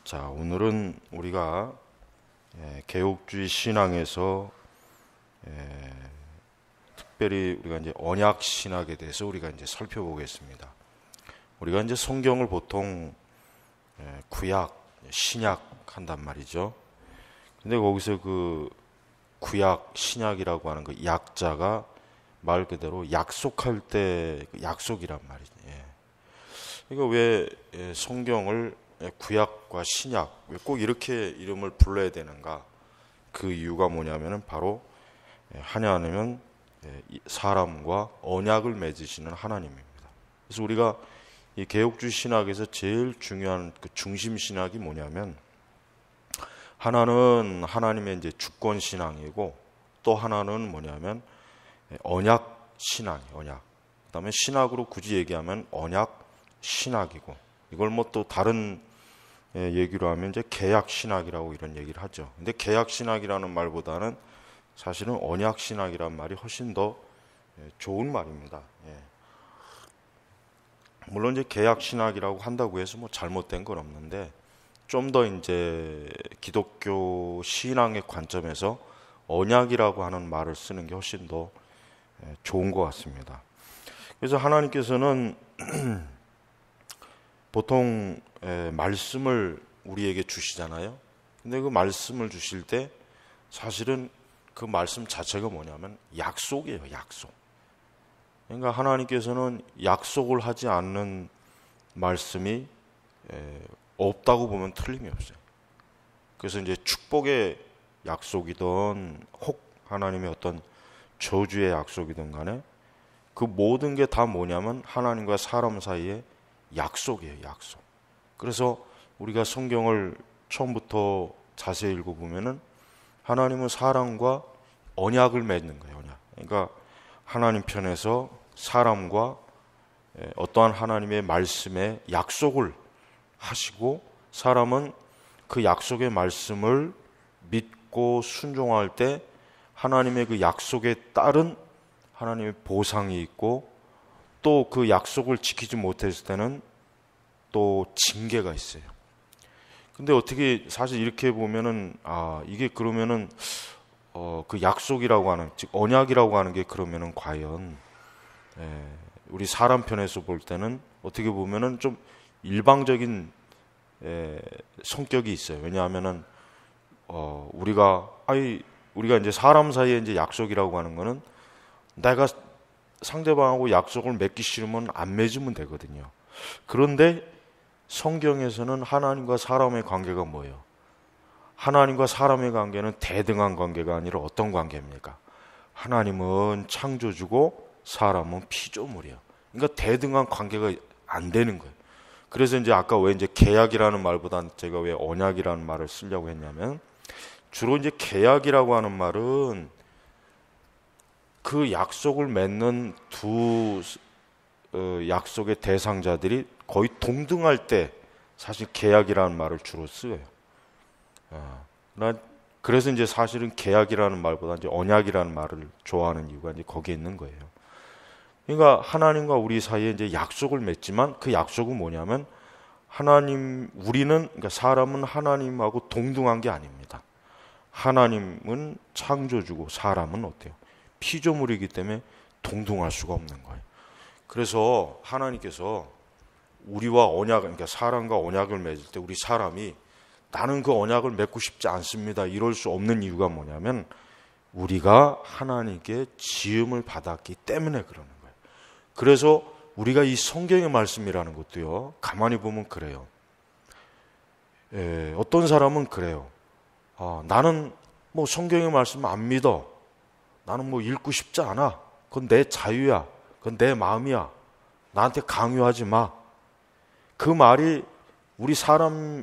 자, 오늘은 우리가 개혁주의 신앙에서 특별히 우리가 이제 언약 신학에 대해서 우리가 이제 살펴보겠습니다. 우리가 이제 성경을 보통 구약, 신약 한단 말이죠. 근데 거기서 그 구약, 신약이라고 하는 그 약자가 말 그대로 약속할 때 그 약속이란 말이죠. 그러니까 왜 성경을 구약과 신약 왜 꼭 이렇게 이름을 불러야 되는가? 그 이유가 뭐냐면은 바로 하나님은 사람과 언약을 맺으시는 하나님입니다. 그래서 우리가 이 개혁주의 신학에서 제일 중요한 그 중심 신학이 뭐냐면 하나는 하나님의 이제 주권 신앙이고 또 하나는 뭐냐면 언약 신앙이에요. 언약. 그다음에 신학으로 굳이 얘기하면 언약 신학이고 이걸 뭐 또 다른 얘기로 하면 이제 개약 신학이라고 이런 얘기를 하죠. 근데 개약 신학이라는 말보다는 사실은 언약 신학이라는 말이 훨씬 더 좋은 말입니다. 물론 이제 개약 신학이라고 한다고 해서 뭐 잘못된 건 없는데 좀 더 이제 기독교 신앙의 관점에서 언약이라고 하는 말을 쓰는 게 훨씬 더 좋은 것 같습니다. 그래서 하나님께서는 보통 말씀을 우리에게 주시잖아요. 근데 그 말씀을 주실 때 사실은 그 말씀 자체가 뭐냐면 약속이에요. 약속. 그러니까 하나님께서는 약속을 하지 않는 말씀이 없다고 보면 틀림이 없어요. 그래서 이제 축복의 약속이든 혹 하나님의 어떤 저주의 약속이든 간에 그 모든 게 다 뭐냐면 하나님과 사람 사이의 약속이에요. 약속. 그래서 우리가 성경을 처음부터 자세히 읽어보면은 하나님은 사람과 언약을 맺는 거예요. 언약. 그러니까 하나님 편에서 사람과 어떠한 하나님의 말씀에 약속을 하시고 사람은 그 약속의 말씀을 믿고 순종할 때 하나님의 그 약속에 따른 하나님의 보상이 있고 또 그 약속을 지키지 못했을 때는 또 징계가 있어요. 근데 어떻게 사실 이렇게 보면은 이게 그러면은 그 약속이라고 하는 즉 언약이라고 하는 게 그러면은 과연 우리 사람 편에서 볼 때는 어떻게 보면은 좀 일방적인 성격이 있어요. 왜냐하면은 우리가 이제 사람 사이에 이제 약속이라고 하는 거는 내가 상대방하고 약속을 맺기 싫으면 안 맺으면 되거든요. 그런데 성경에서는 하나님과 사람의 관계가 뭐예요? 하나님과 사람의 관계는 대등한 관계가 아니라 어떤 관계입니까? 하나님은 창조주고 사람은 피조물이에요. 그러니까 대등한 관계가 안 되는 거예요. 그래서 이제 아까 왜 이제 계약이라는 말보다 제가 왜 언약이라는 말을 쓰려고 했냐면 주로 이제 계약이라고 하는 말은 그 약속을 맺는 두 약속의 대상자들이 거의 동등할 때 사실 계약이라는 말을 주로 써요. 그래서 이제 사실은 계약이라는 말보다 이제 언약이라는 말을 좋아하는 이유가 이제 거기에 있는 거예요. 그러니까 하나님과 우리 사이에 이제 약속을 맺지만 그 약속은 뭐냐면 그러니까 사람은 하나님하고 동등한 게 아닙니다. 하나님은 창조주고 사람은 어때요? 피조물이기 때문에 동등할 수가 없는 거예요. 그래서 하나님께서 우리와 그러니까 사람과 언약을 맺을 때 우리 사람이 나는 그 언약을 맺고 싶지 않습니다. 이럴 수 없는 이유가 뭐냐면 우리가 하나님께 지음을 받았기 때문에 그러는 거예요. 그래서 우리가 이 성경의 말씀이라는 것도요. 가만히 보면 그래요. 어떤 사람은 그래요. 나는 뭐 성경의 말씀 안 믿어. 나는 뭐 읽고 싶지 않아. 그건 내 자유야. 그건 내 마음이야. 나한테 강요하지 마. 그 말이 우리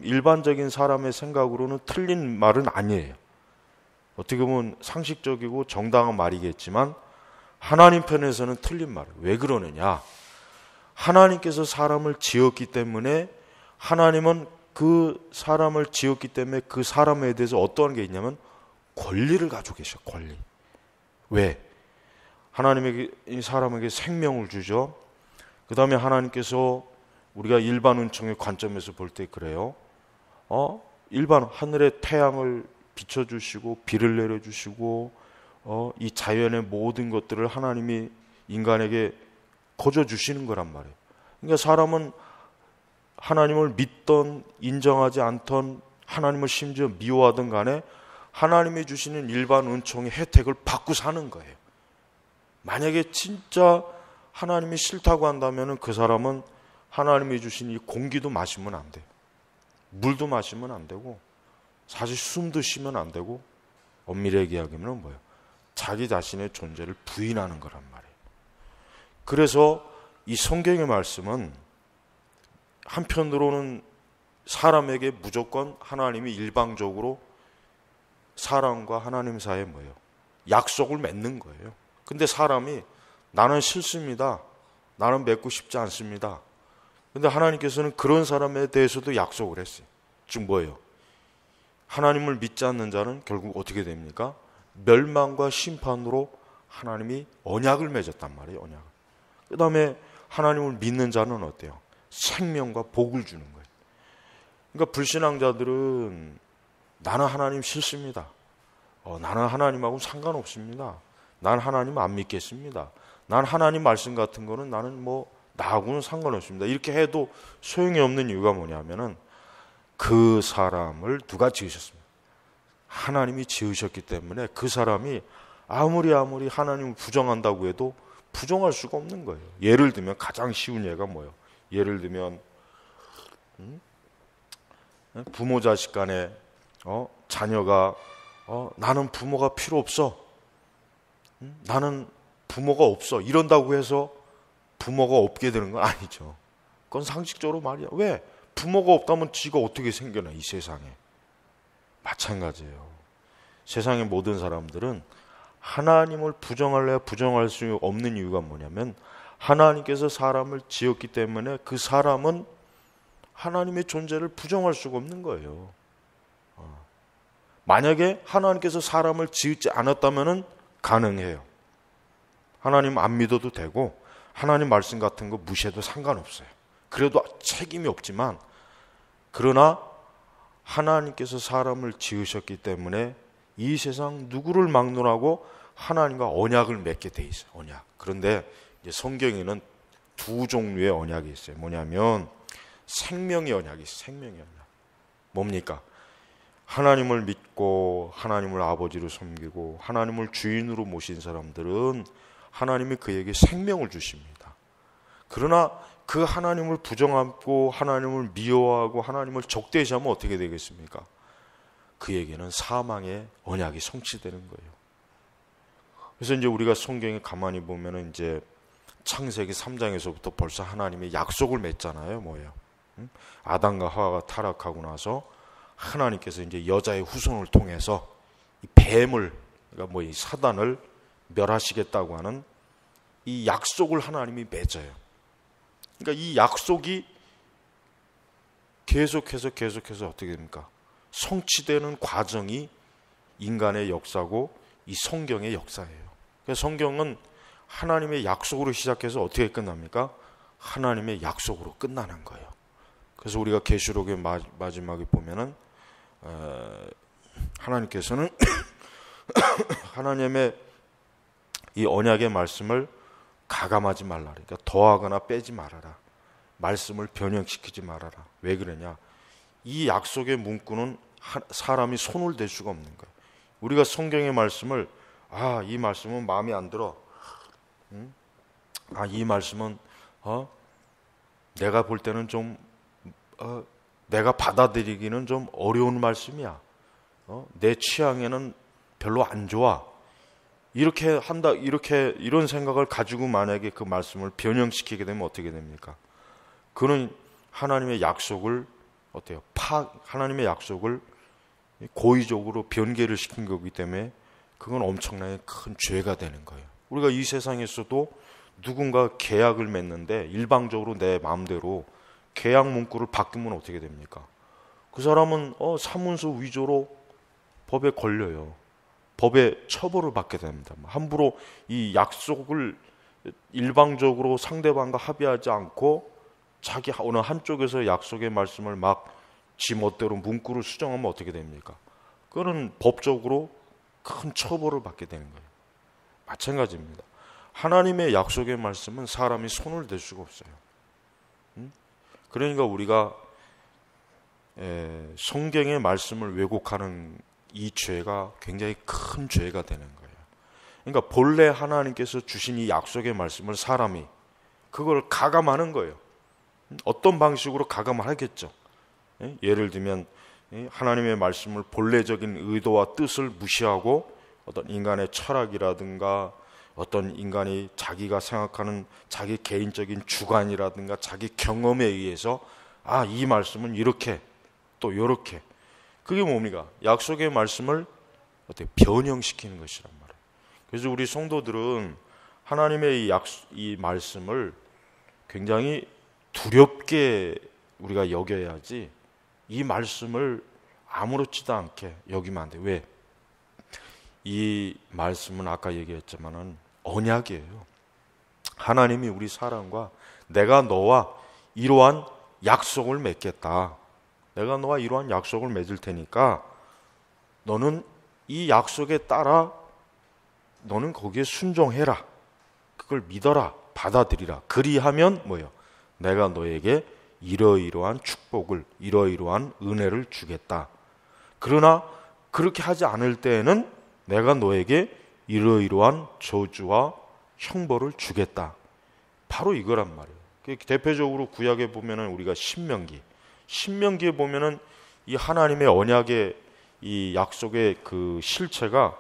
일반적인 사람의 생각으로는 틀린 말은 아니에요. 어떻게 보면 상식적이고 정당한 말이겠지만 하나님 편에서는 틀린 말이에요. 왜 그러느냐? 하나님께서 사람을 지었기 때문에 하나님은 그 사람을 지었기 때문에 그 사람에 대해서 어떠한 게 있냐면 권리를 가지고 계셔. 권리. 왜? 하나님에게 사람에게 생명을 주죠. 그 다음에 하나님께서 우리가 일반 은총의 관점에서 볼 때 그래요. 일반 하늘의 태양을 비춰주시고 비를 내려주시고 이 자연의 모든 것들을 하나님이 인간에게 거저 주시는 거란 말이에요. 그러니까 사람은 하나님을 믿던 인정하지 않던 하나님을 심지어 미워하던 간에 하나님이 주시는 일반 은총의 혜택을 받고 사는 거예요. 만약에 진짜 하나님이 싫다고 한다면 그 사람은 하나님이 주신 이 공기도 마시면 안 돼요. 물도 마시면 안 되고 사실 숨도 쉬면 안 되고 엄밀히 얘기하면 뭐예요? 자기 자신의 존재를 부인하는 거란 말이에요. 그래서 이 성경의 말씀은 한편으로는 사람에게 무조건 하나님이 일방적으로 사람과 하나님 사이에 뭐예요? 약속을 맺는 거예요. 근데 사람이 나는 싫습니다. 나는 맺고 싶지 않습니다. 근데 하나님께서는 그런 사람에 대해서도 약속을 했어요. 즉 뭐예요? 하나님을 믿지 않는 자는 결국 어떻게 됩니까? 멸망과 심판으로 하나님이 언약을 맺었단 말이에요. 언약을. 그 다음에 하나님을 믿는 자는 어때요? 생명과 복을 주는 거예요. 그러니까 불신앙자들은 나는 하나님 싫습니다. 나는 하나님하고 상관없습니다. 난 하나님 안 믿겠습니다. 난 하나님 말씀 같은 거는 나는 나하고는 상관없습니다. 이렇게 해도 소용이 없는 이유가 뭐냐면은 그 사람을 누가 지으셨습니까? 하나님이 지으셨기 때문에 그 사람이 아무리 하나님을 부정한다고 해도 부정할 수가 없는 거예요. 예를 들면 가장 쉬운 예가 뭐예요? 예를 들면 부모 자식 간에 자녀가 나는 부모가 필요 없어. 나는 부모가 없어. 이런다고 해서 부모가 없게 되는 건 아니죠. 그건 상식적으로 말이야. 왜? 부모가 없다면 지가 어떻게 생겨나 이 세상에. 마찬가지예요. 세상의 모든 사람들은 하나님을 부정할래야 부정할 수 없는 이유가 뭐냐면 하나님께서 사람을 지었기 때문에 그 사람은 하나님의 존재를 부정할 수가 없는 거예요. 만약에 하나님께서 사람을 지었지 않았다면 가능해요. 하나님 안 믿어도 되고 하나님 말씀 같은 거 무시해도 상관없어요. 그래도 책임이 없지만 그러나 하나님께서 사람을 지으셨기 때문에 이 세상 누구를 막론하고 하나님과 언약을 맺게 돼 있어요. 언약. 그런데 이제 성경에는 두 종류의 언약이 있어요. 뭐냐면 생명의 언약이 있어요. 생명의 언약. 뭡니까? 하나님을 믿고 하나님을 아버지로 섬기고 하나님을 주인으로 모신 사람들은 하나님이 그에게 생명을 주십니다. 그러나 그 하나님을 부정하고 하나님을 미워하고 하나님을 적대시하면 어떻게 되겠습니까? 그에게는 사망의 언약이 성취되는 거예요. 그래서 이제 우리가 성경에 가만히 보면은 이제 창세기 3장에서부터 벌써 하나님의 약속을 맺잖아요. 뭐예요? 아담과 하와가 타락하고 나서 하나님께서 이제 여자의 후손을 통해서 이 뱀을, 그러니까 이 사단을 멸하시겠다고 하는 이 약속을 하나님이 맺어요. 그러니까 이 약속이 계속해서 어떻게 됩니까? 성취되는 과정이 인간의 역사고 이 성경의 역사예요. 그래서 성경은 하나님의 약속으로 시작해서 어떻게 끝납니까? 하나님의 약속으로 끝나는 거예요. 그래서 우리가 계시록의 마지막에 보면은 하나님께서는 하나님의 이 언약의 말씀을 가감하지 말라. 그러니까 더하거나 빼지 말아라. 말씀을 변형시키지 말아라. 왜 그러냐? 이 약속의 문구는 사람이 손을 댈 수가 없는 거예요. 우리가 성경의 말씀을 이 말씀은 마음에 안 들어. 이 말씀은 내가 볼 때는 좀 내가 받아들이기는 좀 어려운 말씀이야. 내 취향에는 별로 안 좋아. 이렇게 한다, 이런 생각을 가지고 만약에 그 말씀을 변형시키게 되면 어떻게 됩니까? 그는 하나님의 약속을 어때요? 하나님의 약속을 고의적으로 변개를 시킨 거기 때문에 그건 엄청나게 큰 죄가 되는 거예요. 우리가 이 세상에서도 누군가 계약을 맺는데 일방적으로 내 마음대로 계약 문구를 바꾸면 어떻게 됩니까? 그 사람은 사문서 위조로 법에 걸려요. 법에 처벌을 받게 됩니다. 함부로 이 약속을 일방적으로 상대방과 합의하지 않고 자기 어느 한쪽에서 약속의 말씀을 막 지 멋대로 문구를 수정하면 어떻게 됩니까? 그거는 법적으로 큰 처벌을 받게 되는 거예요. 마찬가지입니다. 하나님의 약속의 말씀은 사람이 손을 댈 수가 없어요. 그러니까 우리가 성경의 말씀을 왜곡하는 이 죄가 굉장히 큰 죄가 되는 거예요. 그러니까 본래 하나님께서 주신 이 약속의 말씀을 사람이 그걸 가감하는 거예요. 어떤 방식으로 가감을 하겠죠. 예를 들면 하나님의 말씀을 본래적인 의도와 뜻을 무시하고 어떤 인간의 철학이라든가 어떤 인간이 자기가 생각하는 자기 개인적인 주관이라든가 자기 경험에 의해서 이 말씀은 이렇게 또 이렇게, 그게 뭡니까? 약속의 말씀을 어떻게 변형시키는 것이란 말이에요. 그래서 우리 성도들은 하나님의 이 말씀을 굉장히 두렵게 우리가 여겨야지 이 말씀을 아무렇지도 않게 여기면 안 돼. 왜? 이 말씀은 아까 얘기했지만은 언약이에요. 하나님이 우리 사람과 내가 너와 이러한 약속을 맺겠다. 내가 너와 이러한 약속을 맺을 테니까 너는 이 약속에 따라 너는 거기에 순종해라. 그걸 믿어라. 받아들이라. 그리하면 뭐예요? 내가 너에게 이러이러한 축복을, 이러이러한 은혜를 주겠다. 그러나 그렇게 하지 않을 때에는 내가 너에게 이러이러한 저주와 형벌을 주겠다. 바로 이거란 말이에요. 대표적으로 구약에 보면은 우리가 신명기에 보면은 이 하나님의 언약의 이 약속의 그 실체가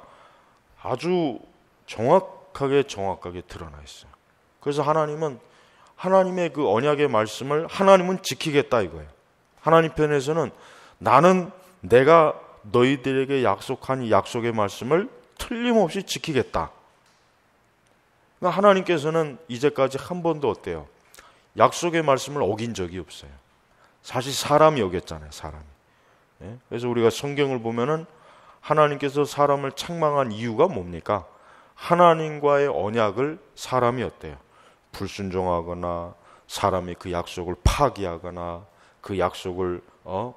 아주 정확하게 드러나 있어요. 그래서 하나님은 하나님의 그 언약의 말씀을 하나님은 지키겠다 이거예요. 하나님 편에서는 나는 내가 너희들에게 약속한 이 약속의 말씀을 틀림없이 지키겠다. 그러니까 하나님께서는 이제까지 한 번도 어때요? 약속의 말씀을 어긴 적이 없어요. 사실 사람이 어겼잖아요, 사람이. 그래서 우리가 성경을 보면은 하나님께서 사람을 책망한 이유가 뭡니까? 하나님과의 언약을 사람이 어때요? 불순종하거나 사람이 그 약속을 파기하거나 그 약속을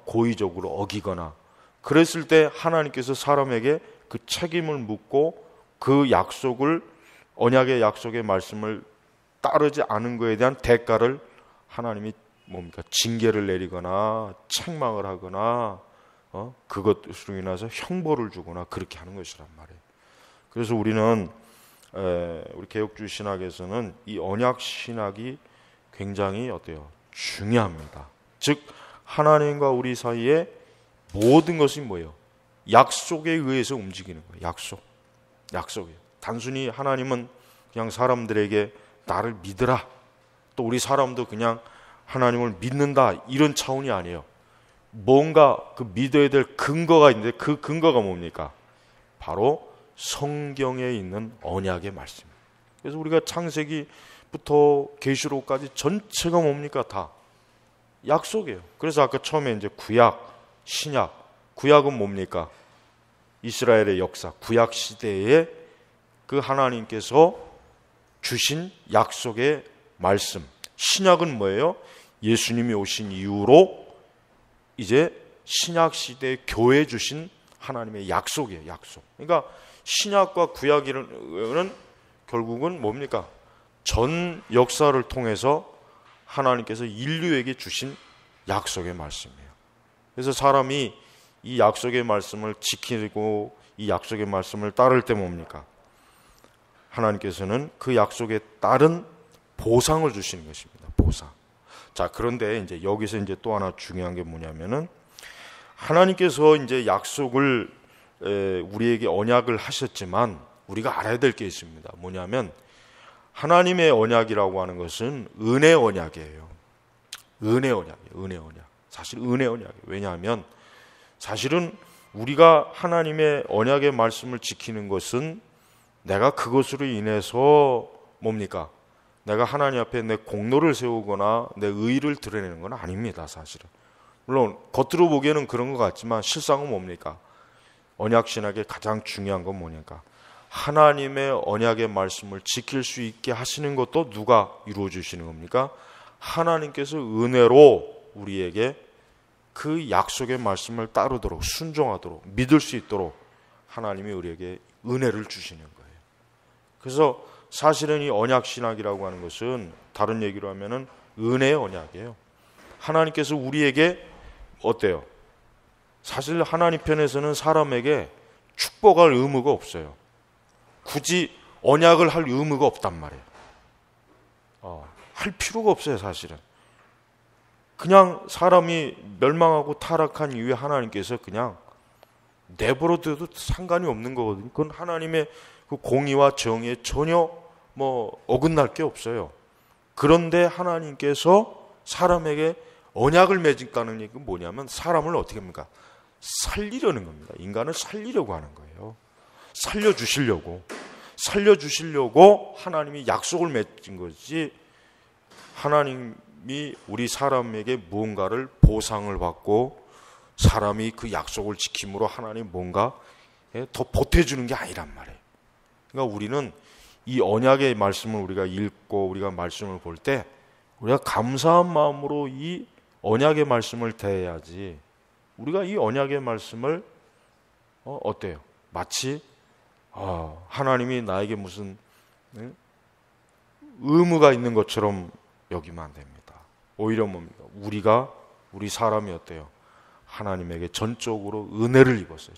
고의적으로 어기거나 그랬을 때 하나님께서 사람에게 그 책임을 묻고 그 약속을 언약의 약속의 말씀을 따르지 않은 것에 대한 대가를 하나님이 뭡니까? 징계를 내리거나 책망을 하거나 그것으로 인해서 형벌을 주거나 그렇게 하는 것이란 말이에요. 그래서 우리는 우리 개혁주의 신학에서는 이 언약 신학이 굉장히 어때요? 중요합니다. 즉 하나님과 우리 사이에 모든 것이 뭐예요? 약속에 의해서 움직이는 거예요. 약속이에요. 단순히 하나님은 그냥 사람들에게 나를 믿으라, 또 우리 사람도 그냥 하나님을 믿는다, 이런 차원이 아니에요. 뭔가 그 믿어야 될 근거가 있는데 그 근거가 뭡니까? 바로 성경에 있는 언약의 말씀입니다. 그래서 우리가 창세기부터 계시록까지 전체가 뭡니까? 다 약속이에요. 그래서 아까 처음에 이제 구약, 신약, 구약은 뭡니까? 이스라엘의 역사, 구약 시대에 그 하나님께서 주신 약속의 말씀. 신약은 뭐예요? 예수님이 오신 이후로 이제 신약 시대에 교회 주신 하나님의 약속이에요. 약속. 그러니까 신약과 구약은 결국은 뭡니까? 전 역사를 통해서 하나님께서 인류에게 주신 약속의 말씀이에요. 그래서 사람이 이 약속의 말씀을 지키고 이 약속의 말씀을 따를 때 뭡니까? 하나님께서는 그 약속에 따른 보상을 주시는 것입니다. 보상. 자, 그런데 이제 여기서 이제 또 하나 중요한 게 뭐냐면은 하나님께서 이제 약속을 우리에게 언약을 하셨지만 우리가 알아야 될 게 있습니다. 뭐냐면 하나님의 언약이라고 하는 것은 은혜 언약이에요. 은혜 언약이에요. 은혜 언약. 사실 은혜 언약이에요. 왜냐하면 사실은 우리가 하나님의 언약의 말씀을 지키는 것은 내가 그것으로 인해서 뭡니까? 내가 하나님 앞에 내 공로를 세우거나 내 의의를 드러내는 건 아닙니다. 사실은. 물론 겉으로 보기에는 그런 것 같지만 실상은 뭡니까? 언약 신학의 가장 중요한 건 뭐냐까? 하나님의 언약의 말씀을 지킬 수 있게 하시는 것도 누가 이루어 주시는 겁니까? 하나님께서 은혜로 우리에게 그 약속의 말씀을 따르도록 순종하도록 믿을 수 있도록 하나님이 우리에게 은혜를 주시는 거예요. 그래서 사실은 이 언약신학이라고 하는 것은 다른 얘기로 하면은 은혜의 언약이에요. 하나님께서 우리에게 어때요? 사실 하나님 편에서는 사람에게 축복할 의무가 없어요. 굳이 언약을 할 의무가 없단 말이에요. 할 필요가 없어요. 사실은 그냥 사람이 멸망하고 타락한 이후에 하나님께서 그냥 내버려둬도 상관이 없는 거거든요. 그건 하나님의 그 공의와 정의에 전혀 어긋날 게 없어요. 그런데 하나님께서 사람에게 언약을 맺었다는 얘기는 뭐냐면 사람을 어떻게 합니까? 살리려는 겁니다. 인간을 살리려고 하는 거예요. 살려주시려고 하나님이 약속을 맺은 거지, 하나님이 우리 사람에게 무언가를 보상을 받고 사람이 그 약속을 지킴으로 하나님 뭔가 더 보태주는 게 아니란 말이에요. 그러니까 우리는 이 언약의 말씀을 우리가 읽고 우리가 말씀을 볼 때 우리가 감사한 마음으로 이 언약의 말씀을 대해야지, 우리가 이 언약의 말씀을 어때요? 마치 하나님이 나에게 무슨 의무가 있는 것처럼 여기면 안 됩니다. 오히려 뭡니까? 우리 사람이 어때요? 하나님에게 전적으로 은혜를 입었어요.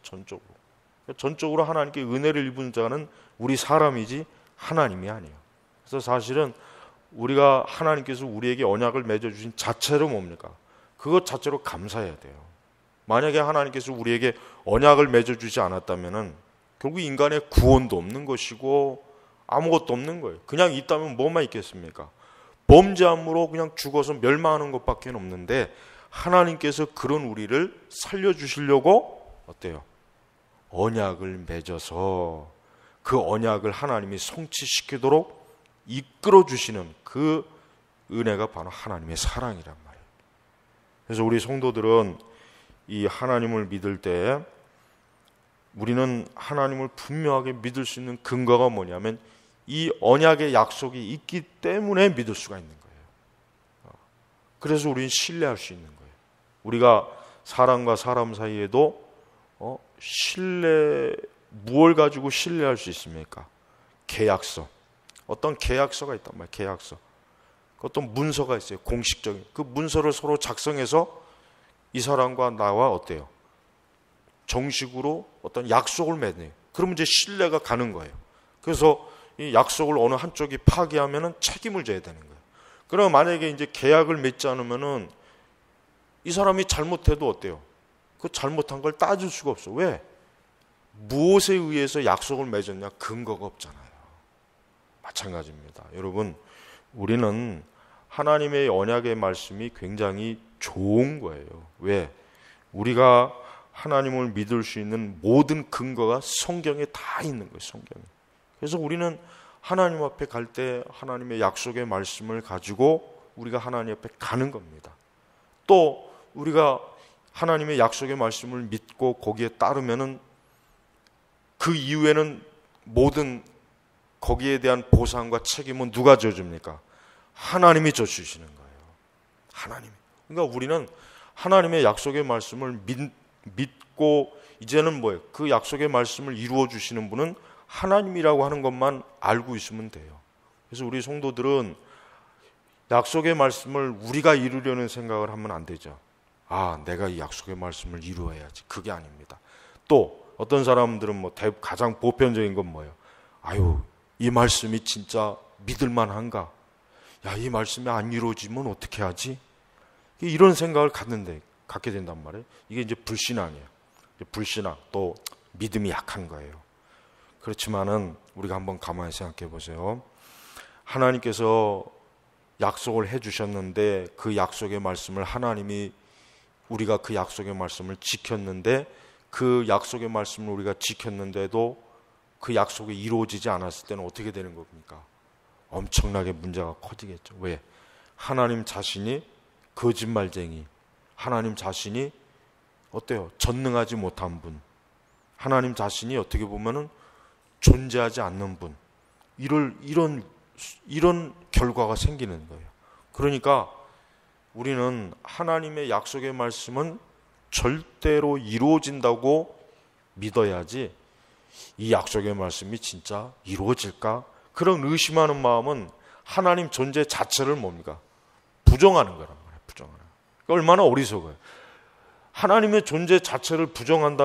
전적으로 하나님께 은혜를 입은 자는 우리 사람이지 하나님이 아니에요. 그래서 사실은 우리가 하나님께서 우리에게 언약을 맺어주신 자체로 뭡니까? 그것 자체로 감사해야 돼요. 만약에 하나님께서 우리에게 언약을 맺어주지 않았다면은 결국 인간의 구원도 없는 것이고 아무것도 없는 거예요. 그냥 있다면 뭐만 있겠습니까? 범죄함으로 그냥 죽어서 멸망하는 것밖에 없는데, 하나님께서 그런 우리를 살려주시려고 어때요? 언약을 맺어서 그 언약을 하나님이 성취시키도록 이끌어주시는 그 은혜가 바로 하나님의 사랑이란 말이에요. 그래서 우리 성도들은 이 하나님을 믿을 때 우리는 하나님을 분명하게 믿을 수 있는 근거가 뭐냐면 이 언약의 약속이 있기 때문에 믿을 수가 있는 거예요. 그래서 우리는 신뢰할 수 있는 거예요. 우리가 사람과 사람 사이에도 무엇을 가지고 신뢰할 수 있습니까? 계약서. 어떤 계약서가 있단 말이에요. 계약서. 어떤 문서가 있어요. 공식적인. 그 문서를 서로 작성해서 이 사람과 나와 어때요? 정식으로 어떤 약속을 맺네요. 그러면 이제 신뢰가 가는 거예요. 그래서 이 약속을 어느 한쪽이 파기하면은 책임을 져야 되는 거예요. 그러면 만약에 이제 계약을 맺지 않으면은 이 사람이 잘못해도 어때요? 그 잘못한 걸 따질 수가 없어. 왜? 무엇에 의해서 약속을 맺었냐? 근거가 없잖아요. 마찬가지입니다. 여러분, 우리는 하나님의 언약의 말씀이 굉장히 좋은 거예요. 왜? 우리가 하나님을 믿을 수 있는 모든 근거가 성경에 다 있는 거예요. 성경에. 그래서 우리는 하나님 앞에 갈 때 하나님의 약속의 말씀을 가지고 우리가 하나님 앞에 가는 겁니다. 또 우리가 하나님의 약속의 말씀을 믿고 거기에 따르면은 그 이후에는 모든 거기에 대한 보상과 책임은 누가 져줍니까? 하나님이 져주시는 거예요. 하나님. 그러니까 우리는 하나님의 약속의 말씀을 믿고 이제는 뭐예요? 그 약속의 말씀을 이루어 주시는 분은 하나님이라고 하는 것만 알고 있으면 돼요. 그래서 우리 성도들은 약속의 말씀을 우리가 이루려는 생각을 하면 안 되죠. 내가 이 약속의 말씀을 이루어야지. 그게 아닙니다. 또 어떤 사람들은 가장 보편적인 건 뭐예요? 이 말씀이 진짜 믿을만한가? 이 말씀이 안 이루어지면 어떻게 하지? 이런 생각을 갖게 된단 말이에요. 이게 이제 불신앙이에요. 불신앙, 또 믿음이 약한 거예요. 그렇지만은 우리가 한번 가만히 생각해 보세요. 하나님께서 약속을 해주셨는데 그 약속의 말씀을 우리가 그 약속의 말씀을 지켰는데 그 약속의 말씀을 우리가 지켰는데도 그 약속이 이루어지지 않았을 때는 어떻게 되는 겁니까? 엄청나게 문제가 커지겠죠. 왜? 하나님 자신이 거짓말쟁이, 하나님 자신이 어때요? 전능하지 못한 분, 하나님 자신이 어떻게 보면은 존재하지 않는 분, 이런 결과가 생기는 거예요. 그러니까 우리는 하나님의 약속의 말씀은 절대로 이루어진다고 믿어야지 이 약속의 말씀이 진짜 이루어질까? 그런 의심하는 마음은 하나님 존재 자체를 뭡니까? 부정하는 거란 말이에요. 부정하는. 얼마나 어리석어요. 하나님의 존재 자체를 부정하는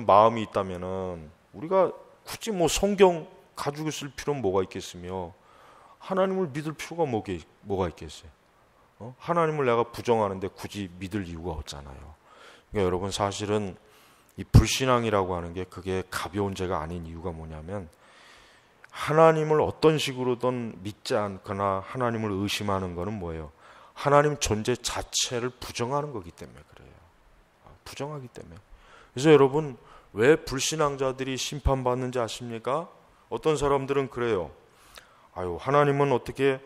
마음이 있다면은 우리가 굳이 성경 가지고 있을 필요는 뭐가 있겠으며 하나님을 믿을 필요가 뭐가 있겠어요? 하나님을 내가 부정하는데 굳이 믿을 이유가 없잖아요. 그러니까 여러분 사실은 이 불신앙이라고 하는 게 그게 가벼운 죄가 아닌 이유가 뭐냐면 하나님을 어떤 식으로든 믿지 않거나 하나님을 의심하는 거는 뭐예요? 하나님 존재 자체를 부정하는 거기 때문에 그래요. 부정하기 때문에. 그래서 여러분 왜 불신앙자들이 심판받는지 아십니까? 어떤 사람들은 그래요. 하나님은 어떻게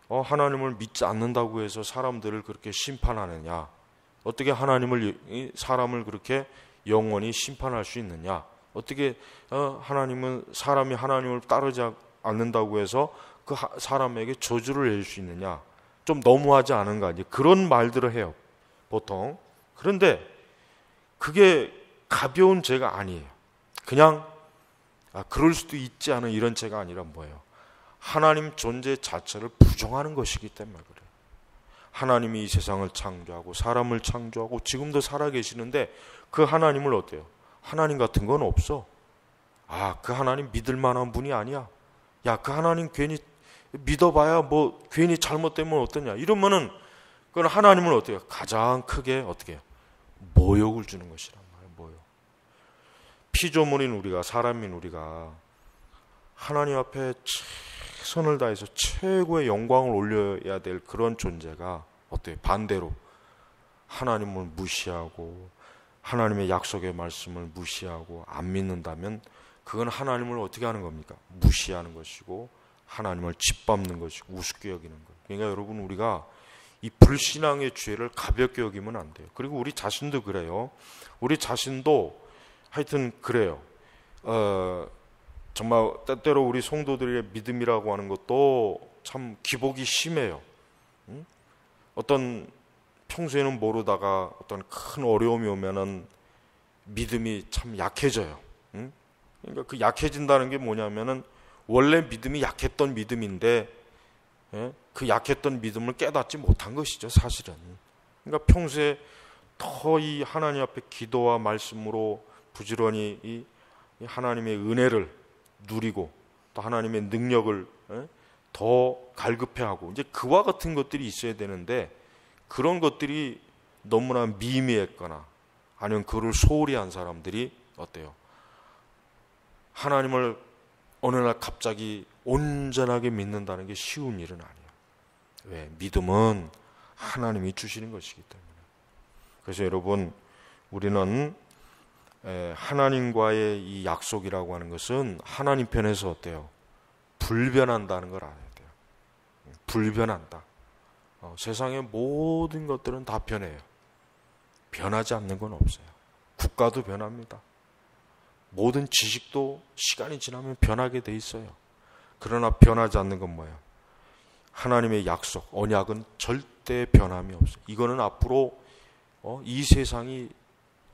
하나님을 믿지 않는다고 해서 사람들을 그렇게 심판하느냐? 어떻게 사람을 그렇게 영원히 심판할 수 있느냐? 어떻게 사람이 하나님을 따르지 않는다고 해서 그 사람에게 저주를 내릴 수 있느냐? 좀 너무하지 않은가? 이제 그런 말들을 해요, 보통. 그런데 그게 가벼운 죄가 아니에요. 그냥 그럴 수도 있지 않은 이런 죄가 아니라 뭐예요? 하나님 존재 자체를 부정하는 것이기 때문에 그래요. 하나님이 이 세상을 창조하고 사람을 창조하고 지금도 살아계시는데 그 하나님을 어때요? 하나님 같은 건 없어. 그 하나님 믿을 만한 분이 아니야. 그 하나님 괜히 믿어봐야 괜히 잘못되면 어떠냐. 이러면은 그건 하나님을 어때요? 가장 크게 어떻게 모욕을 주는 것이란 말이에요. 모욕. 피조물인 우리가, 사람인 우리가 하나님 앞에 최선을 다해서 최고의 영광을 올려야 될 그런 존재가 어때요? 반대로 하나님을 무시하고 하나님의 약속의 말씀을 무시하고 안 믿는다면 그건 하나님을 어떻게 하는 겁니까? 무시하는 것이고 하나님을 짓밟는 것이고 우습게 여기는 거예요. 그러니까 여러분 우리가 이 불신앙의 죄를 가볍게 여기면 안 돼요. 그리고 우리 자신도 그래요. 우리 자신도 하여튼 그래요. 정말 때때로 우리 성도들의 믿음이라고 하는 것도 참 기복이 심해요. 어떤 평소에는 모르다가 어떤 큰 어려움이 오면은 믿음이 참 약해져요. 그러니까 그 약해진다는 게 뭐냐면은 원래 믿음이 약했던 믿음인데 그 약했던 믿음을 깨닫지 못한 것이죠, 사실은. 그러니까 평소에 더 이 하나님 앞에 기도와 말씀으로 부지런히 이 하나님의 은혜를 누리고 또 하나님의 능력을 더 갈급해하고 이제 그와 같은 것들이 있어야 되는데 그런 것들이 너무나 미미했거나 아니면 그를 소홀히 한 사람들이 어때요? 하나님을 어느 날 갑자기 온전하게 믿는다는 게 쉬운 일은 아니에요. 왜? 믿음은 하나님이 주시는 것이기 때문에. 그래서 여러분 우리는 하나님과의 이 약속이라고 하는 것은 하나님 편에서 어때요? 불변한다는 걸 알아야 돼요. 불변한다. 세상의 모든 것들은 다 변해요. 변하지 않는 건 없어요. 국가도 변합니다. 모든 지식도 시간이 지나면 변하게 돼 있어요. 그러나 변하지 않는 건 뭐예요? 하나님의 약속, 언약은 절대 변함이 없어요. 이거는 앞으로 이 세상이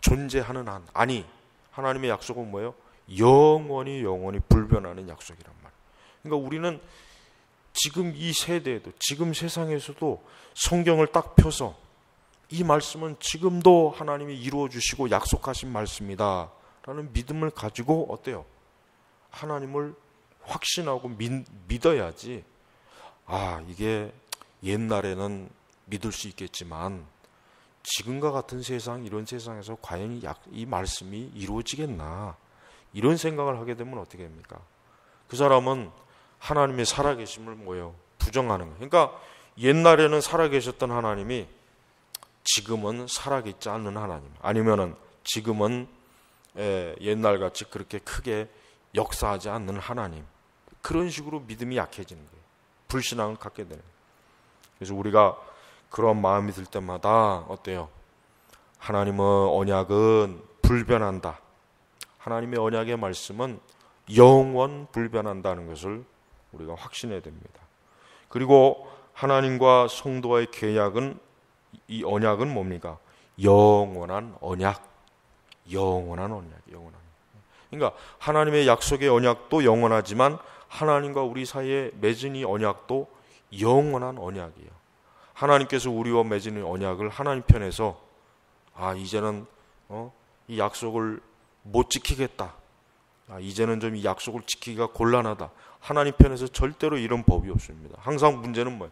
존재하는 한, 하나님의 약속은 뭐예요? 영원히 불변하는 약속이란 말이에요. 그러니까 우리는 지금 이 세대에도, 지금 세상에서도 성경을 딱 펴서 이 말씀은 지금도 하나님이 이루어 주시고 약속하신 말씀이다 라는 믿음을 가지고 어때요? 하나님을 확신하고 믿어야지. 이게 옛날에는 믿을 수 있겠지만 지금과 같은 세상, 이런 세상에서 과연 이 말씀이 이루어지겠나, 이런 생각을 하게 되면 어떻게 됩니까? 그 사람은 하나님의 살아계심을 부정하는 거예요. 그러니까 옛날에는 살아계셨던 하나님이 지금은 살아계시지 않는 하나님, 아니면은 지금은 옛날같이 그렇게 크게 역사하지 않는 하나님, 그런 식으로 믿음이 약해지는 거예요. 불신앙을 갖게 되는 거예요. 그래서 우리가 그런 마음이 들 때마다 어때요? 하나님의 언약은 불변한다. 하나님의 언약의 말씀은 영원 불변한다는 것을 우리가 확신해야 됩니다. 그리고 하나님과 성도와의 계약은, 이 언약은 뭡니까? 영원한 언약. 영원한 언약. 영원한. 그러니까 하나님의 약속의 언약도 영원하지만 하나님과 우리 사이에 맺은 이 언약도 영원한 언약이에요. 하나님께서 우리와 맺은 언약을 하나님 편에서 이제는 이 약속을 못 지키겠다. 이제는 좀 이 약속을 지키기가 곤란하다. 하나님 편에서 절대로 이런 법이 없습니다. 항상 문제는 뭐예요?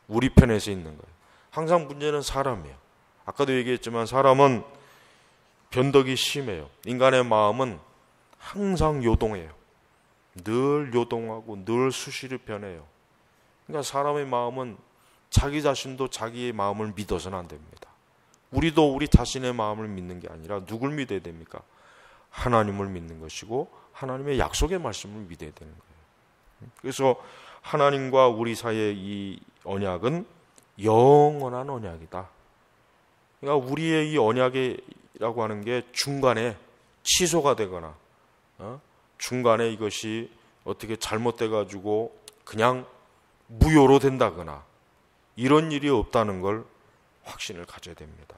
우리 편에서 있는 거예요. 항상 문제는 사람이에요. 아까도 얘기했지만 사람은 변덕이 심해요. 인간의 마음은 항상 요동해요. 늘 요동하고 늘 수시로 변해요. 그러니까 사람의 마음은 자기 자신도 자기의 마음을 믿어서는 안 됩니다. 우리도 우리 자신의 마음을 믿는 게 아니라 누굴 믿어야 됩니까? 하나님을 믿는 것이고 하나님의 약속의 말씀을 믿어야 되는 거예요. 그래서 하나님과 우리 사이의 이 언약은 영원한 언약이다. 그러니까 우리의 이 언약이라고 하는 게 중간에 취소가 되거나 중간에 이것이 어떻게 잘못돼 가지고 그냥 무효로 된다거나 이런 일이 없다는 걸 확신을 가져야 됩니다.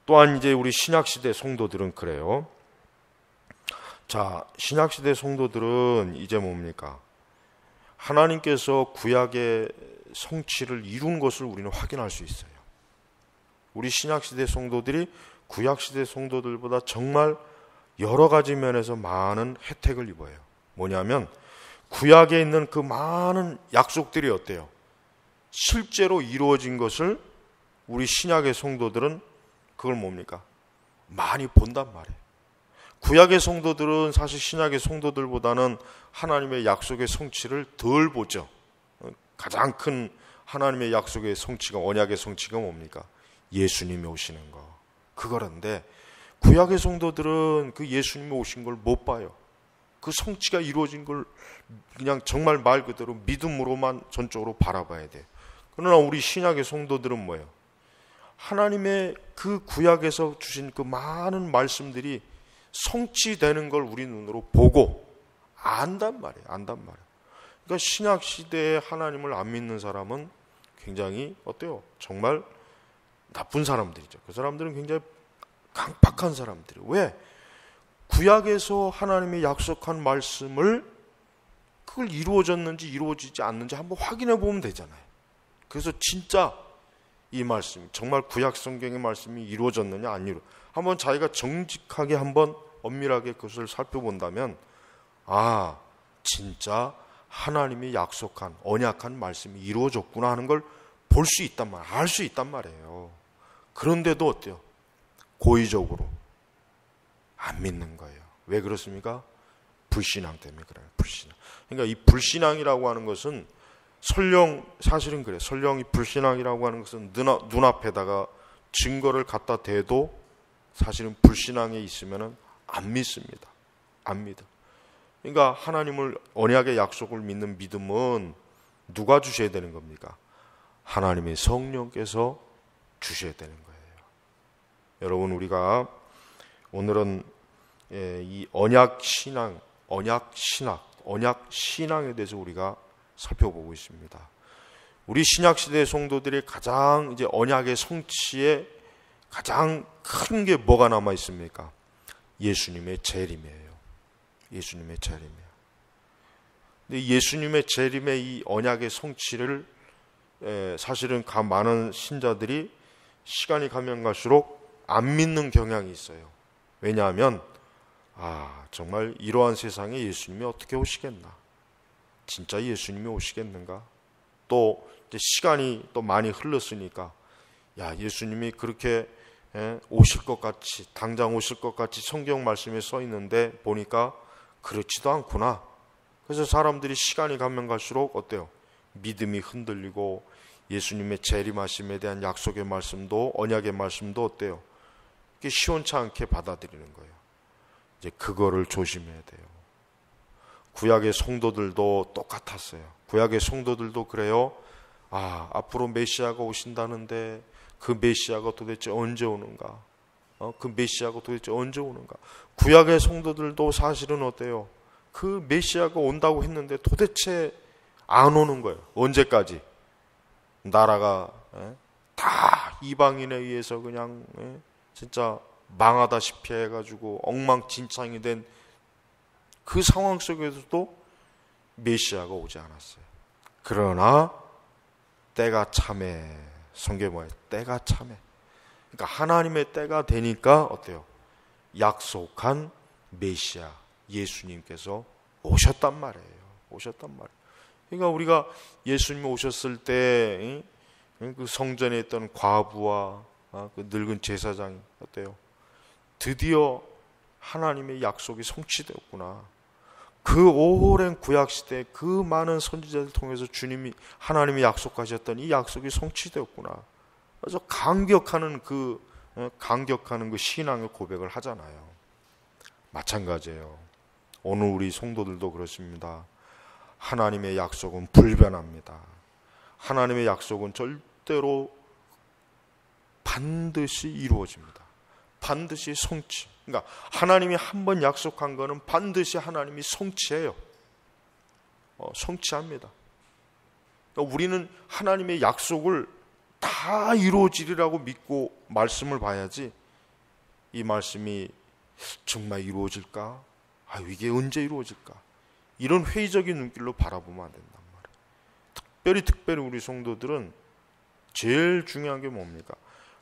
또한 이제 우리 신약시대 성도들은 그래요. 자, 신약시대 성도들은 이제 뭡니까? 하나님께서 구약의 성취를 이룬 것을 우리는 확인할 수 있어요. 우리 신약시대 성도들이 구약시대 성도들보다 정말 여러 가지 면에서 많은 혜택을 입어요. 뭐냐면 구약에 있는 그 많은 약속들이 어때요? 실제로 이루어진 것을 우리 신약의 성도들은 그걸 뭡니까? 많이 본단 말이에요. 구약의 성도들은 사실 신약의 성도들보다는 하나님의 약속의 성취를 덜 보죠. 가장 큰 하나님의 약속의 성취가, 언약의 성취가 뭡니까? 예수님이 오시는 거. 그거란데 구약의 성도들은 그 예수님이 오신 걸 못 봐요. 그 성취가 이루어진 걸 그냥 정말 말 그대로 믿음으로만 전적으로 바라봐야 돼요. 그러나 우리 신약의 성도들은 뭐예요? 하나님의 그 구약에서 주신 그 많은 말씀들이 성취되는 걸 우리 눈으로 보고 안단 말이에요. 안단 말이에요. 그러니까 신약 시대에 하나님을 안 믿는 사람은 굉장히 어때요? 정말 나쁜 사람들이죠. 그 사람들은 굉장히 강팍한 사람들이에요. 왜? 구약에서 하나님이 약속한 말씀을 그걸 이루어졌는지 이루어지지 않는지 한번 확인해 보면 되잖아요. 그래서 진짜 이 말씀, 정말 구약 성경의 말씀이 이루어졌느냐 안 이루어졌느냐 한번 자기가 정직하게 한번 엄밀하게 그것을 살펴본다면 진짜 하나님이 약속한 언약한 말씀이 이루어졌구나 하는 걸 볼 수 있단 말이에요. 알 수 있단 말이에요. 그런데도 어때요? 고의적으로 안 믿는 거예요. 왜 그렇습니까? 불신앙 때문에 그래요. 불신앙. 그러니까 이 불신앙이라고 하는 것은 설령 사실은 그래요. 설령 이 불신앙이라고 하는 것은 눈앞에다가 증거를 갖다 대도 사실은 불신앙에 있으면은 안 믿습니다. 안 믿어. 그러니까 하나님을 언약의 약속을 믿는 믿음은 누가 주셔야 되는 겁니까? 하나님의 성령께서 주셔야 되는 거예요. 여러분 우리가 오늘은 이 언약 신앙, 언약 신학, 언약 신앙에 대해서 우리가 살펴보고 있습니다. 우리 신약 시대 성도들이 가장 이제 언약의 성취에 가장 큰 게 뭐가 남아 있습니까? 예수님의 재림이에요. 예수님의 재림이에요. 근데 예수님의 재림의 이 언약의 성취를 사실은 많은 신자들이 시간이 가면 갈수록 안 믿는 경향이 있어요. 왜냐하면 정말 이러한 세상에 예수님이 어떻게 오시겠나? 진짜 예수님이 오시겠는가? 또 이제 시간이 또 많이 흘렀으니까 예수님이 그렇게 오실 것 같이 당장 오실 것 같이 성경 말씀에 써 있는데 보니까 그렇지도 않구나. 그래서 사람들이 시간이 가면 갈수록 어때요? 믿음이 흔들리고 예수님의 재림하심에 대한 약속의 말씀도 언약의 말씀도 어때요? 이게 시원치 않게 받아들이는 거예요. 이제 그거를 조심해야 돼요. 구약의 성도들도 똑같았어요. 구약의 성도들도 그래요. 앞으로 메시아가 오신다는데 그 메시아가 도대체 언제 오는가? 그 메시아가 도대체 언제 오는가? 구약의 성도들도 사실은 어때요? 그 메시아가 온다고 했는데 도대체 안 오는 거예요. 언제까지? 나라가 다 이방인에 의해서 그냥 진짜 망하다시피 해가지고 엉망진창이 된 그 상황 속에서도 메시아가 오지 않았어요. 그러나 때가 참에, 성경에 뭐예요? 때가 참에. 그러니까 하나님의 때가 되니까 어때요? 약속한 메시아 예수님께서 오셨단 말이에요. 오셨단 말이에요. 그러니까 우리가 예수님이 오셨을 때 그 성전에 있던 과부와 그 늙은 제사장이 어때요? 드디어 하나님의 약속이 성취되었구나. 그 오랜 구약시대 그 많은 선지자들 통해서 주님이 하나님이 약속하셨던 이 약속이 성취되었구나. 그래서 감격하는 그 신앙의 고백을 하잖아요. 마찬가지예요. 오늘 우리 성도들도 그렇습니다. 하나님의 약속은 불변합니다. 하나님의 약속은 절대로 반드시 이루어집니다. 반드시 성취. 그러니까 하나님이 한 번 약속한 거는 반드시 하나님이 성취해요. 성취합니다. 그러니까 우리는 하나님의 약속을 다 이루어지리라고 믿고 말씀을 봐야지, 이 말씀이 정말 이루어질까? 이게 언제 이루어질까? 이런 회의적인 눈길로 바라보면 안 된단 말이에요. 특별히 우리 성도들은 제일 중요한 게 뭡니까?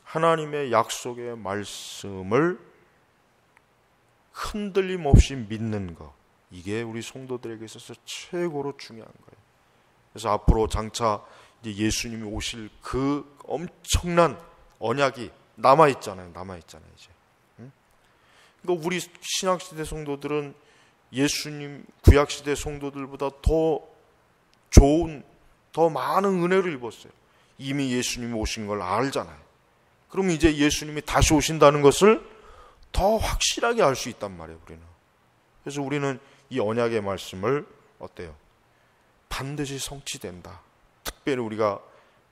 하나님의 약속의 말씀을 흔들림 없이 믿는 것. 이게 우리 성도들에게 있어서 최고로 중요한 거예요. 그래서 앞으로 장차 이제 예수님이 오실 그 엄청난 언약이 남아있잖아요. 이제. 그러니까 우리 신약시대 성도들은 예수님 구약시대 성도들보다 더 좋은, 더 많은 은혜를 입었어요. 이미 예수님이 오신 걸 알잖아요. 그럼 이제 예수님이 다시 오신다는 것을 더 확실하게 알 수 있단 말이에요, 우리는. 그래서 우리는 이 언약의 말씀을 어때요? 반드시 성취된다. 특별히 우리가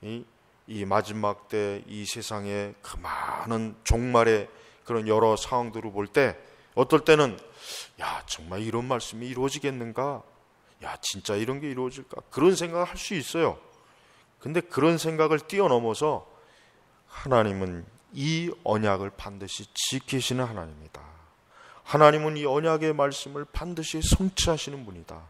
이 마지막 때 이 세상의 그 많은 종말의 그런 여러 상황들을 볼 때, 어떨 때는 정말 이런 말씀이 이루어지겠는가? 진짜 이런 게 이루어질까? 그런 생각을 할 수 있어요. 근데 그런 생각을 뛰어넘어서 하나님은 이 언약을 반드시 지키시는 하나님이다. 하나님은 이 언약의 말씀을 반드시 성취하시는 분이다.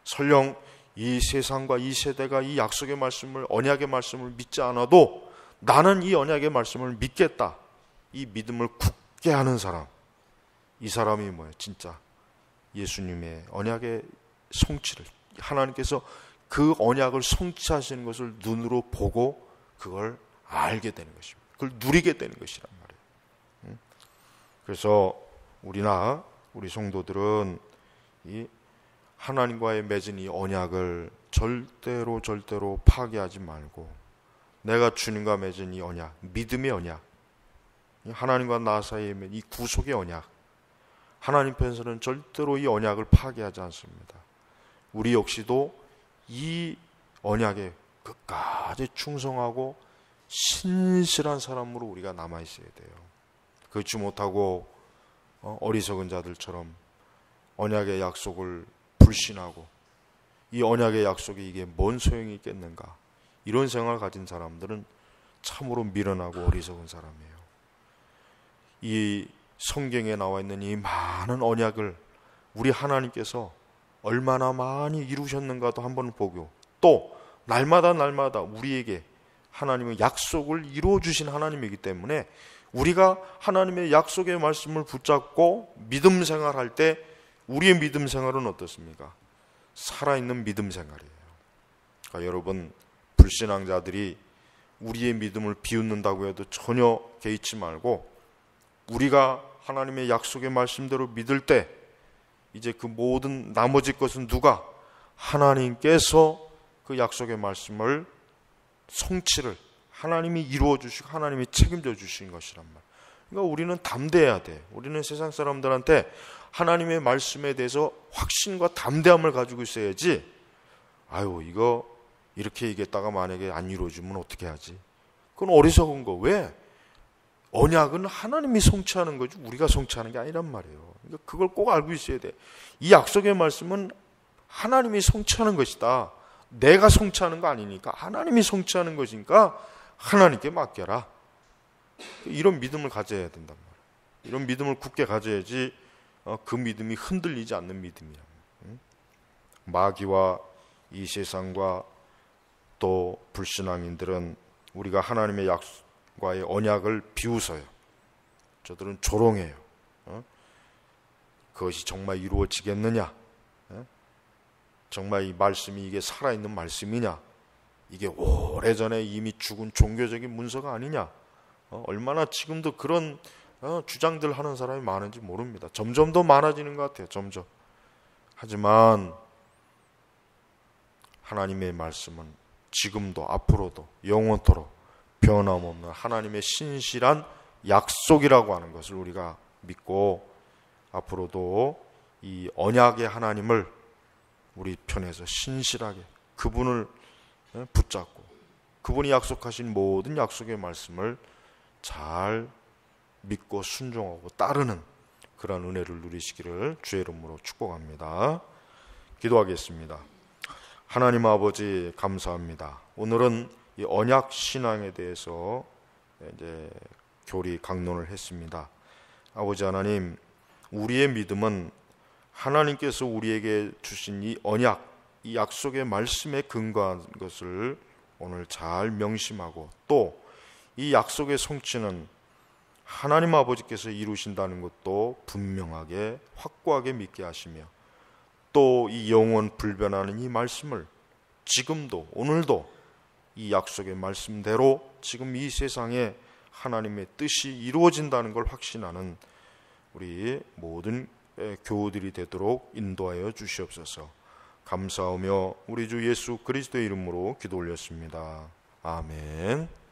설령 이 세상과 이 세대가 이 약속의 말씀을, 언약의 말씀을 믿지 않아도 나는 이 언약의 말씀을 믿겠다. 이 믿음을 굳게 하는 사람, 이 사람이 뭐예요? 진짜 예수님의 언약의 성취를, 하나님께서 그 언약을 성취하시는 것을 눈으로 보고 그걸 알게 되는 것입니다. 그걸 누리게 되는 것이란 말이에요. 그래서 우리 성도들은 이 하나님과의 맺은 이 언약을 절대로 파괴하지 말고, 내가 주님과 맺은 이 언약, 믿음의 언약, 하나님과 나 사이에 맺은 이 구속의 언약, 하나님 편에서는 절대로 이 언약을 파괴하지 않습니다. 우리 역시도 이 언약에 끝까지 충성하고 신실한 사람으로 우리가 남아있어야 돼요. 그렇지 못하고 어리석은 자들처럼 언약의 약속을 불신하고 이 언약의 약속이 이게 뭔 소용이 있겠는가, 이런 생각을 가진 사람들은 참으로 미련하고 어리석은 사람이에요. 이 성경에 나와 있는 이 많은 언약을 우리 하나님께서 얼마나 많이 이루셨는가도 한번 보고, 또 날마다 우리에게 하나님의 약속을 이루어주신 하나님이기 때문에 우리가 하나님의 약속의 말씀을 붙잡고 믿음 생활할 때 우리의 믿음 생활은 어떻습니까? 살아있는 믿음 생활이에요. 그러니까 여러분, 불신앙자들이 우리의 믿음을 비웃는다고 해도 전혀 개의치 말고, 우리가 하나님의 약속의 말씀대로 믿을 때 이제 그 모든 나머지 것은 누가? 하나님께서 그 약속의 말씀을 성취를 하나님이 이루어 주시고 하나님이 책임져 주신 것이란 말. 그러니까 우리는 담대해야 돼. 우리는 세상 사람들한테 하나님의 말씀에 대해서 확신과 담대함을 가지고 있어야지, 이거 이렇게 얘기했다가 만약에 안 이루어지면 어떻게 하지? 그건 어리석은 거. 왜? 언약은 하나님이 성취하는 거지 우리가 성취하는 게 아니란 말이에요. 그러니까 그걸 꼭 알고 있어야 돼. 이 약속의 말씀은 하나님이 성취하는 것이다. 내가 성취하는 거 아니니까, 하나님이 성취하는 것이니까 하나님께 맡겨라. 이런 믿음을 가져야 된단 말이에요. 이런 믿음을 굳게 가져야지 그 믿음이 흔들리지 않는 믿음이야. 마귀와 이 세상과 또 불신앙인들은 우리가 하나님의 약속과의 언약을 비웃어요. 저들은 조롱해요. 그것이 정말 이루어지겠느냐? 정말 이 말씀이 이게 살아있는 말씀이냐? 이게 오래전에 이미 죽은 종교적인 문서가 아니냐? 얼마나 지금도 그런 주장들 하는 사람이 많은지 모릅니다. 점점 더 많아지는 것 같아요. 점점. 하지만 하나님의 말씀은 지금도 앞으로도 영원토록 변함없는 하나님의 신실한 약속이라고 하는 것을 우리가 믿고 앞으로도 이 언약의 하나님을 우리 편에서 신실하게 그분을 붙잡고 그분이 약속하신 모든 약속의 말씀을 잘 믿고 순종하고 따르는 그런 은혜를 누리시기를 주의 이름으로 축복합니다. 기도하겠습니다. 하나님 아버지 감사합니다. 오늘은 이 언약 신앙에 대해서 이제 교리 강론을 했습니다. 아버지 하나님, 우리의 믿음은 하나님께서 우리에게 주신 이 언약, 이 약속의 말씀에 근거한 것을 오늘 잘 명심하고 또 이 약속의 성취는 하나님 아버지께서 이루신다는 것도 분명하게 확고하게 믿게 하시며 또 이 영원 불변하는 이 말씀을 지금도 오늘도 이 약속의 말씀대로 지금 이 세상에 하나님의 뜻이 이루어진다는 걸 확신하는 우리 모든 교우들이 되도록 인도하여 주시옵소서. 감사하며 우리 주 예수 그리스도의 이름으로 기도 올렸습니다. 아멘.